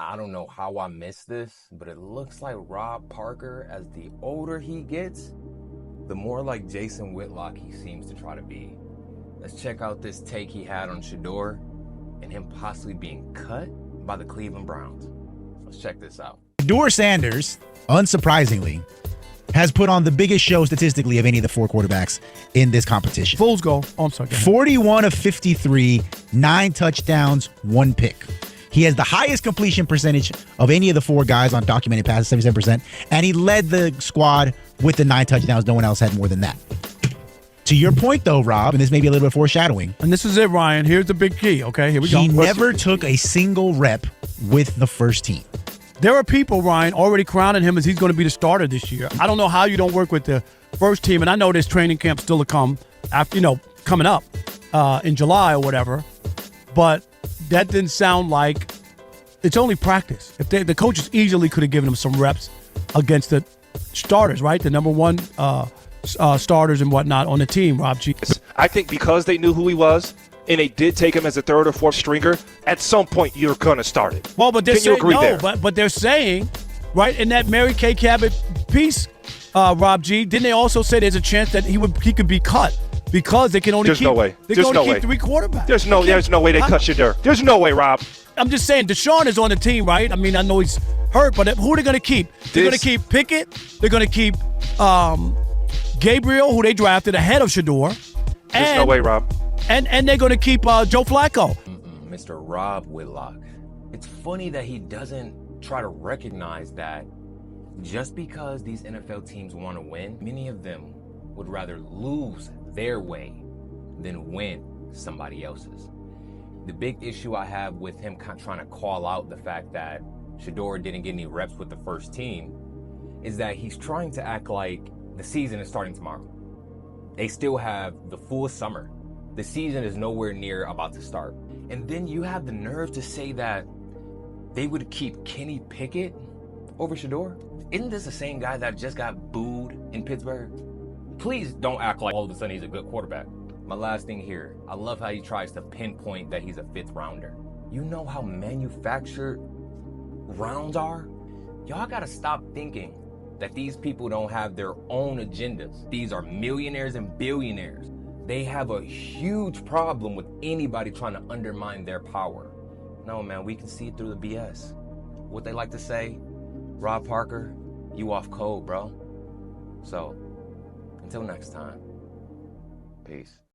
I don't know how I missed this, but it looks like Rob Parker, as the older he gets, the more like Jason Whitlock he seems to try to be. Let's check out this take he had on Shedeur and him possibly being cut by the Cleveland Browns. Let's check this out. Shedeur Sanders, unsurprisingly, has put on the biggest show statistically of any of the four quarterbacks in this competition. Fool's goal. Oh, I'm sorry. 41 of 53, 9 touchdowns, 1 pick. He has the highest completion percentage of any of the four guys on documented passes, 77%, and he led the squad with the 9 touchdowns. No one else had more than that. To your point, though, Rob, and this may be a little bit foreshadowing. And this is it, Ryan. Here's the big key, okay? Here we go. He never took a single rep with the first team. There are people, Ryan, already crowning him as he's going to be the starter this year. I don't know how you don't work with the first team, and I know there's training camp still to come after, coming up in July or whatever, but that didn't sound like it's only practice. If the coaches easily could have given him some reps against the starters, right? The number one starters and whatnot on the team, Rob G. I think because they knew who he was and they did take him as a third or fourth stringer, at some point you're going to start it. Well, but they're Can you agree there? But they're saying, right, in that Mary Kay Cabot piece, Rob G, didn't they also say there's a chance that he could be cut because they can only There's keep no way. They There's can no only way. keep 3 quarterbacks. There's no way they cut Shedeur. There's no way, Rob. I'm just saying, Deshaun is on the team, right? I mean, I know he's hurt, but who are they going to keep? They're going to keep Pickett. They're going to keep Gabriel, who they drafted ahead of Shedeur. There's no way, Rob. And they're going to keep Joe Flacco. Mr. Rob Whitlock. It's funny that he doesn't try to recognize that just because these NFL teams want to win, many of them would rather lose their way than win somebody else's. The big issue I have with him trying to call out the fact that Shedeur didn't get any reps with the first team is that he's trying to act like the season is starting tomorrow. They still have the full summer. The season is nowhere near about to start. And then you have the nerve to say that they would keep Kenny Pickett over Shedeur? Isn't this the same guy that just got booed in Pittsburgh? Please don't act like all of a sudden he's a good quarterback. My last thing here, I love how he tries to pinpoint that he's a 5th rounder. You know how manufactured rounds are? Y'all gotta stop thinking that these people don't have their own agendas. These are millionaires and billionaires. They have a huge problem with anybody trying to undermine their power. No, man, we can see it through the BS. What they like to say, Rob Parker, you off code, bro. So, until next time, peace.